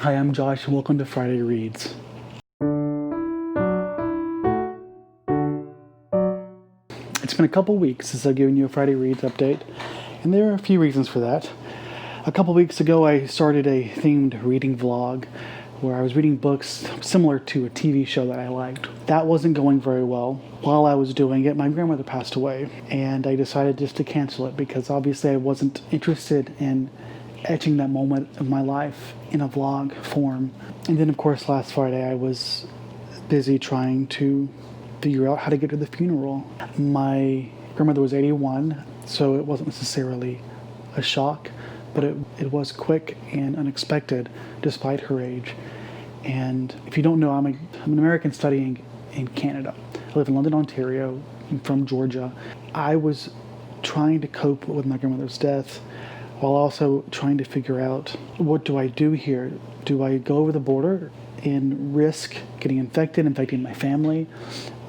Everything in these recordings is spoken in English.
Hi, I'm Josh, and welcome to Friday Reads. It's been a couple weeks since I've given you a Friday Reads update, and there are a few reasons for that. A couple weeks ago, I started a themed reading vlog where I was reading books similar to a TV show that I liked. That wasn't going very well. While I was doing it, my grandmother passed away, and I decided just to cancel it because obviously I wasn't interested in etching that moment of my life in a vlog form. And then, of course, last Friday I was busy trying to figure out how to get to the funeral. My grandmother was 81, so it wasn't necessarily a shock, but it was quick and unexpected despite her age. And if you don't know, I'm an American studying in Canada. I live in London, Ontario. I'm from Georgia. I was trying to cope with my grandmother's death while also trying to figure out, what do I do here? Do I go over the border and risk getting infected, infecting my family,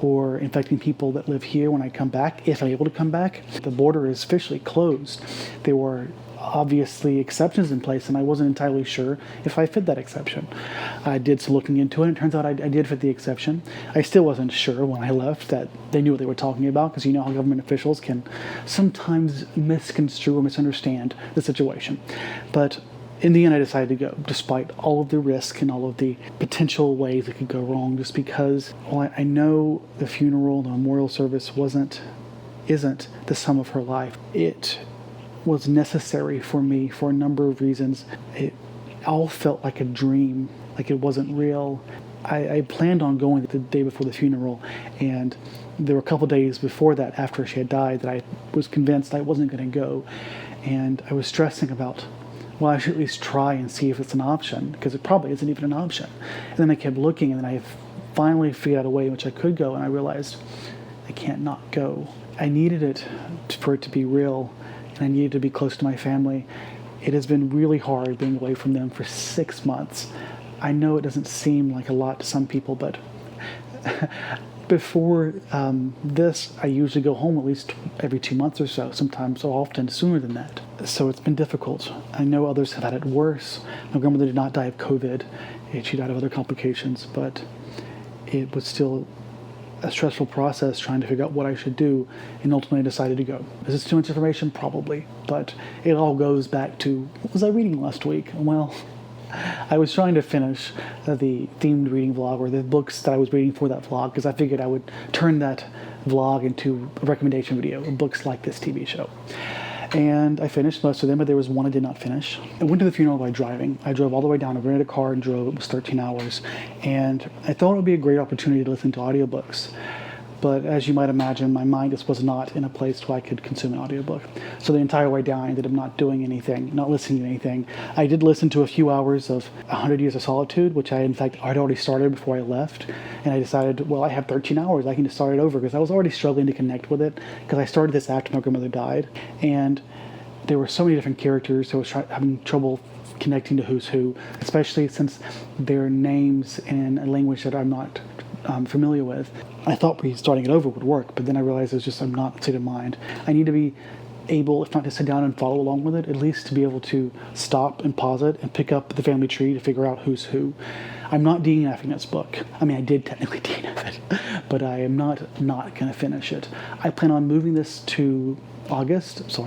or infecting people that live here when I come back, if I'm able to come back? The border is officially closed. There were obviously exceptions in place, and I wasn't entirely sure if I fit that exception. I did some looking into it, and it turns out I did fit the exception. I still wasn't sure when I left that they knew what they were talking about, because you know how government officials can sometimes misconstrue or misunderstand the situation. But in the end, I decided to go, despite all of the risk and all of the potential ways it could go wrong, just because, well, I know the funeral, the memorial service isn't the sum of her life. It was necessary for me for a number of reasons. It all felt like a dream, like it wasn't real. I planned on going the day before the funeral, and there were a couple days before that, after she had died, that I was convinced I wasn't going to go. And I was stressing about, well, I should at least try and see if it's an option, because it probably isn't even an option. And then I kept looking, and then I finally figured out a way in which I could go, and I realized I can't not go. I needed it for it to be real, and I needed to be close to my family. It has been really hard being away from them for 6 months. I know it doesn't seem like a lot to some people, but before this, I usually go home at least every 2 months or so, sometimes so often sooner than that. So it's been difficult. I know others have had it worse. My grandmother did not die of COVID. She died of other complications, but it was still a stressful process trying to figure out what I should do, and ultimately decided to go. Is this too much information? Probably, but it all goes back to, what was I reading last week? Well, I was trying to finish the themed reading vlog, or the books that I was reading for that vlog, because I figured I would turn that vlog into a recommendation video of books like this TV show. And I finished most of them, but there was one I did not finish. I went to the funeral by driving. I drove all the way down. I rented a car and drove. It was 13 hours. And I thought it would be a great opportunity to listen to audiobooks. But as you might imagine, my mind just was not in a place where I could consume an audiobook. So the entire way down, I ended up not doing anything, not listening to anything. I did listen to a few hours of 100 Years of Solitude, which I had already started before I left. And I decided, well, I have 13 hours. I can just start it over, because I was already struggling to connect with it, because I started this after my grandmother died. And there were so many different characters, so I was having trouble connecting to who's who, especially since their names in a language that I'm not familiar with. I thought restarting it over would work, but then I realized I'm not in a state of mind. I need to be able, if not to sit down and follow along with it, at least to be able to stop and pause it and pick up the family tree to figure out who's who. I'm not DNFing this book. I mean, I did technically DNF it, but I am not going to finish it. I plan on moving this to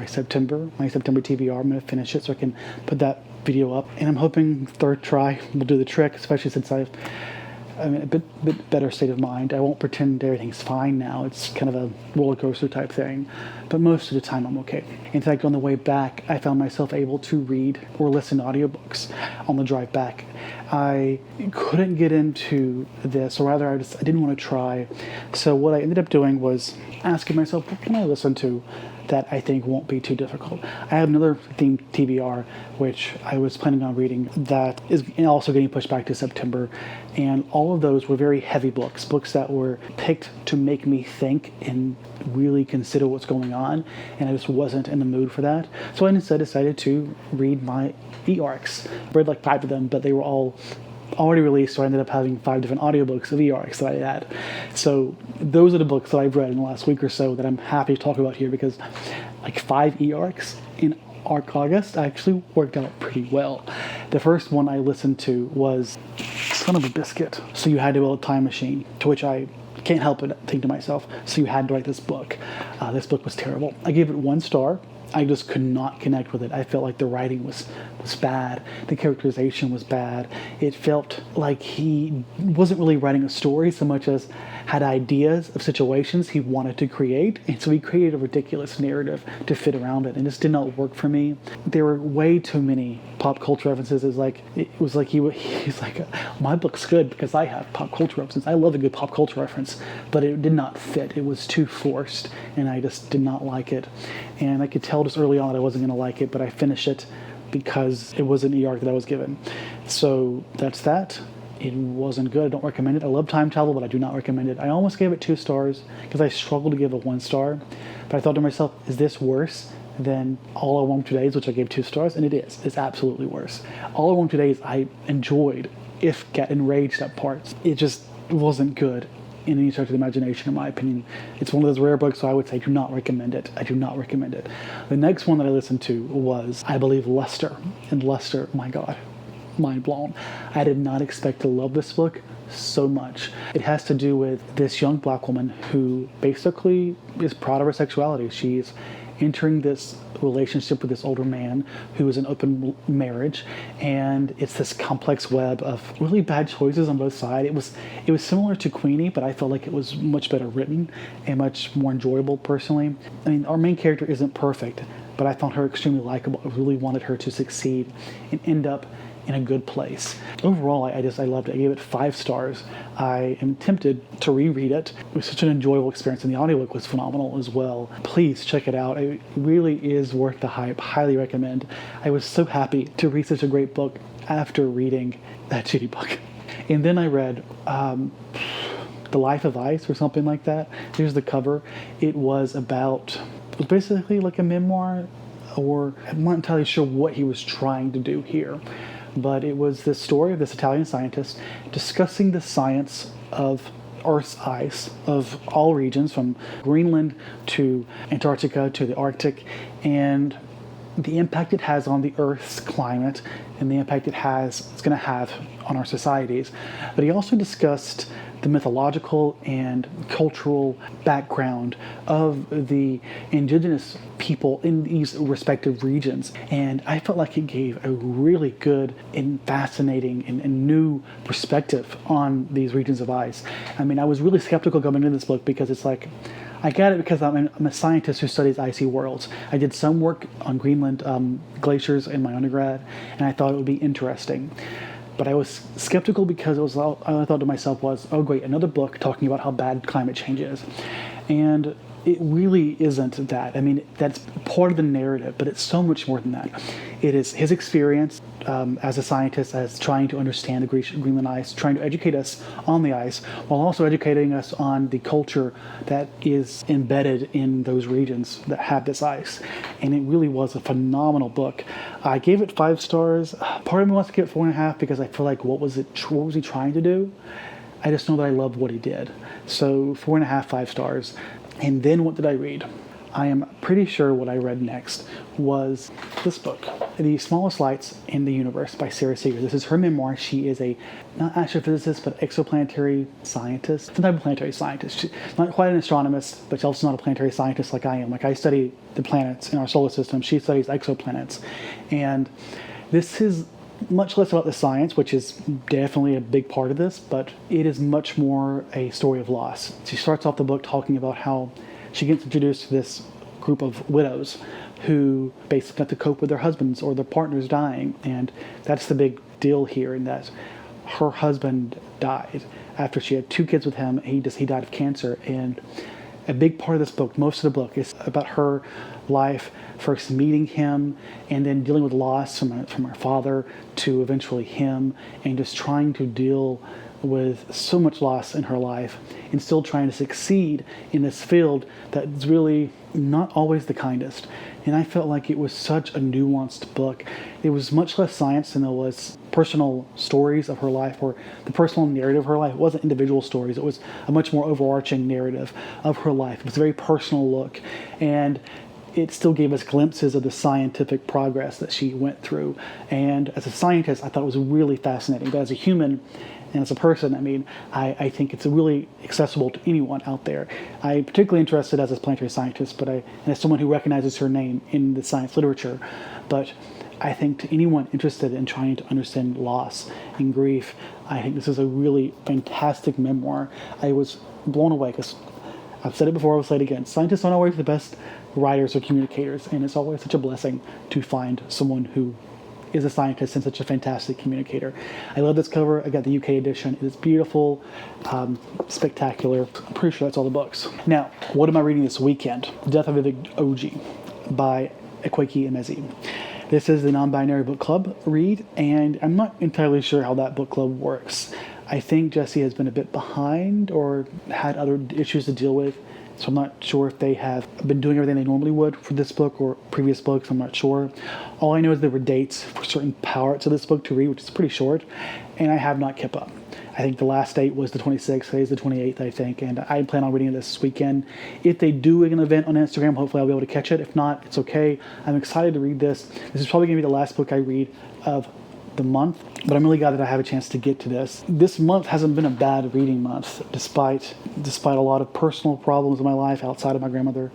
September, my September TBR. I'm going to finish it so I can put that video up, and I'm hoping third try will do the trick, especially since I'm in a bit better state of mind. I won't pretend everything's fine now. It's kind of a roller coaster type thing, but most of the time I'm okay. In fact, on the way back, I found myself able to read or listen to audiobooks on the drive back. I couldn't get into this, or rather I didn't want to try. So what I ended up doing was asking myself, what can I listen to that I think won't be too difficult? I have another themed TBR, which I was planning on reading, that is also getting pushed back to September. And all of those were very heavy books that were picked to make me think and really consider what's going on. And I just wasn't in the mood for that. So I instead decided to read my e-arcs. I read like 5 of them, but they were all already released, so I ended up having 5 different audiobooks of e-arcs that I had. So those are the books that I've read in the last week or so that I'm happy to talk about here, because like 5 e-arcs in August actually worked out pretty well. The first one I listened to was Son of a Biscuit. So you had to build a time machine, to which I can't help but think to myself, so you had to write this book. This book was terrible. I gave it 1 star. I just could not connect with it. I felt like the writing was bad. The characterization was bad. It felt like he wasn't really writing a story so much as had ideas of situations he wanted to create. And so he created a ridiculous narrative to fit around it. And this did not work for me. There were way too many pop culture references. It was like he's like, my book's good because I have pop culture references. I love a good pop culture reference, but it did not fit. It was too forced, and I just did not like it. And I could tell just early on that I wasn't going to like it, but I finished it because it was an e-arc that I was given. So that's that. It wasn't good. I don't recommend it. I love time travel, but I do not recommend it. I almost gave it 2 stars because I struggled to give it 1 star. But I thought to myself, is this worse than All I Want Today, which I gave 2 stars? And it is. It's absolutely worse. All I Want Today I enjoyed, if get enraged at parts. It just wasn't good in any stretch of the imagination, in my opinion. It's one of those rare books, so I would say do not recommend it. I do not recommend it. The next one that I listened to was, I believe, Lester. And Lester, my God, mind blown. I did not expect to love this book so much. It has to do with this young black woman who basically is proud of her sexuality. She's entering this relationship with this older man who is in open marriage, and it's this complex web of really bad choices on both sides. It was similar to Queenie, but I felt like it was much better written and much more enjoyable personally. I mean, our main character isn't perfect, but I found her extremely likable. I really wanted her to succeed and end up in a good place. Overall, I loved it. I gave it 5 stars. I am tempted to reread it. It was such an enjoyable experience, and the audiobook was phenomenal as well. Please check it out. It really is worth the hype. Highly recommend. I was so happy to read such a great book after reading that shitty book. And then I read The Life of Ice or something like that. Here's the cover. It was basically like a memoir, or I'm not entirely sure what he was trying to do here. But it was this story of this Italian scientist discussing the science of Earth's ice, of all regions, from Greenland to Antarctica to the Arctic, and the impact it has on the Earth's climate and the impact it's going to have on our societies. But he also discussed the mythological and cultural background of the indigenous people in these respective regions. And I felt like it gave a really good and fascinating and new perspective on these regions of ice. I mean, I was really skeptical going into this book because it's like, I got it because I'm a scientist who studies icy worlds. I did some work on Greenland glaciers in my undergrad, and I thought it would be interesting. But I was skeptical because all I thought to myself was, oh great, another book talking about how bad climate change is. And it really isn't that. I mean, that's part of the narrative, but it's so much more than that. It is his experience as a scientist, as trying to understand the Greenland ice, trying to educate us on the ice, while also educating us on the culture that is embedded in those regions that have this ice. And it really was a phenomenal book. I gave it 5 stars. Part of me wants to give it 4.5 because I feel like what was he trying to do? I just know that I loved what he did. So 4.5, 5 stars. And then what did I read? I am pretty sure what I read next was this book, The Smallest Lights in the Universe by Sara Seager. This is her memoir. She is a, not astrophysicist, but exoplanetary scientist. Some type of planetary scientist. She's not quite an astronomist, but she's also not a planetary scientist like I am. Like I study the planets in our solar system. She studies exoplanets. And this is much less about the science, which is definitely a big part of this, but it is much more a story of loss. She starts off the book talking about how she gets introduced to this group of widows who basically have to cope with their husbands or their partners dying. And that's the big deal here, in that her husband died after she had 2 kids with him. He died of cancer. And a big part of this book, most of the book, is about her life, first meeting him and then dealing with loss from her father to eventually him, and just trying to deal with so much loss in her life and still trying to succeed in this field that's really not always the kindest. And I felt like it was such a nuanced book. It was much less science than it was personal stories of her life, or the personal narrative of her life. It wasn't individual stories. It was a much more overarching narrative of her life. It was a very personal look. And it still gave us glimpses of the scientific progress that she went through. And as a scientist, I thought it was really fascinating. But as a human and as a person, I mean, I think it's really accessible to anyone out there. I'm particularly interested as a planetary scientist, and as someone who recognizes her name in the science literature. But I think to anyone interested in trying to understand loss and grief, I think this is a really fantastic memoir. I was blown away because I've said it before, I'll say it again. Scientists aren't always the best writers or communicators, and it's always such a blessing to find someone who is a scientist and such a fantastic communicator. I love this cover. I got the UK edition. It's beautiful, spectacular. I'm pretty sure that's all the books. Now, what am I reading this weekend? Death of a Big OG by Ekweki Emezi. This is the non-binary book club read, and I'm not entirely sure how that book club works. I think Jesse has been a bit behind or had other issues to deal with, so I'm not sure if they have been doing everything they normally would for this book or previous books. I'm not sure. All I know is there were dates for certain parts of this book to read, which is pretty short, and I have not kept up. I think the last date was the 26th, today's the 28th, I think, and I plan on reading it this weekend. If they do an event on Instagram, hopefully I'll be able to catch it. If not, it's okay. I'm excited to read this. This is probably going to be the last book I read of the month, but I'm really glad that I have a chance to get to this. This month hasn't been a bad reading month, despite a lot of personal problems in my life outside of my grandmother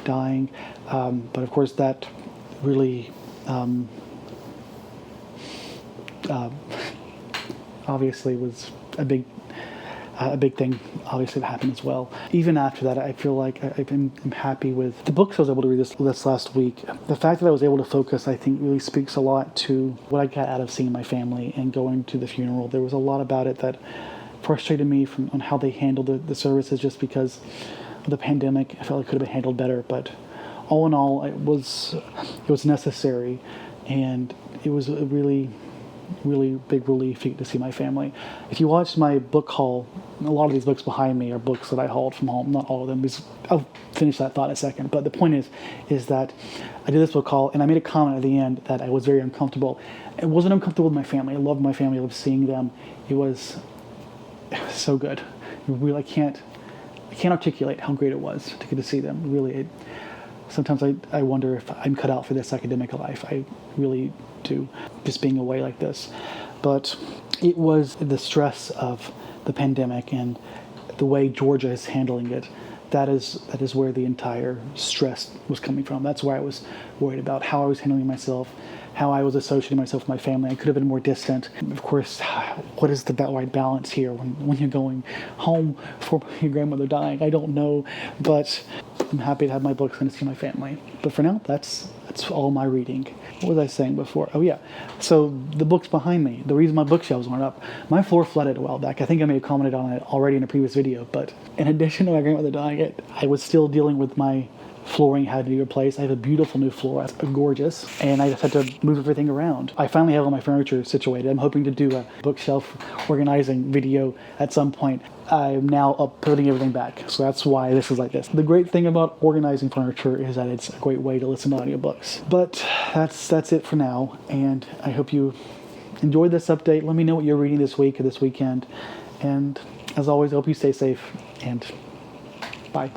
dying. But of course, that really obviously was a big thing, obviously, that happened as well. Even after that, I feel like I'm happy with the books I was able to read this last week. The fact that I was able to focus, I think, really speaks a lot to what I got out of seeing my family and going to the funeral. There was a lot about it that frustrated me on how they handled the services just because of the pandemic. I felt like it could have been handled better, but all in all, it was necessary, and it was a really big relief to see my family. If you watched my book haul, a lot of these books behind me are books that I hauled from home. Not all of them, because I'll finish that thought in a second. But the point is that I did this book haul, and I made a comment at the end that I was very uncomfortable. I wasn't uncomfortable with my family. I loved my family. I loved seeing them. It was so good. Really, I can't articulate how great it was to get to see them. Really, sometimes I wonder if I'm cut out for this academic life. I really do, just being away like this. But it was the stress of the pandemic and the way Georgia is handling it. That is where the entire stress was coming from. That's where I was worried about how I was handling myself, how I was associating myself with my family. I could have been more distant. Of course, what is the right balance here when you're going home for your grandmother dying? I don't know, but I'm happy to have my books and to see my family. But for now, that's all my reading. What was I saying before? Oh yeah, so the books behind me, the reason my bookshelves weren't up, my floor flooded a while back. I think I may have commented on it already in a previous video, but in addition to my grandmother dying, I was still dealing with my flooring had to be replaced. I have a beautiful new floor, it's gorgeous, and I just had to move everything around. I finally have all my furniture situated. I'm hoping to do a bookshelf organizing video at some point. I'm now up putting everything back, so that's why this is like this. The great thing about organizing furniture is that it's a great way to listen to audiobooks. But that's it for now, and I hope you enjoyed this update. Let me know what you're reading this week or this weekend, and as always, I hope you stay safe, and bye.